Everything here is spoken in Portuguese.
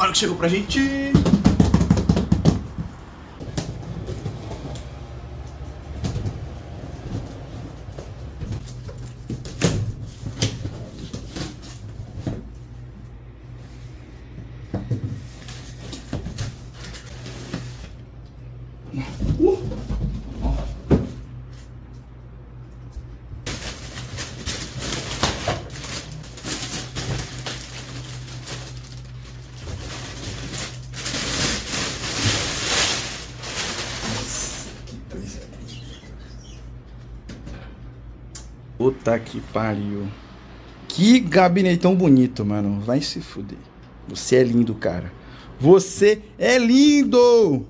Olha o que chegou pra gente. Puta que pariu. Que gabinetão bonito, mano. Vai se fuder. Você é lindo, cara. Você é lindo!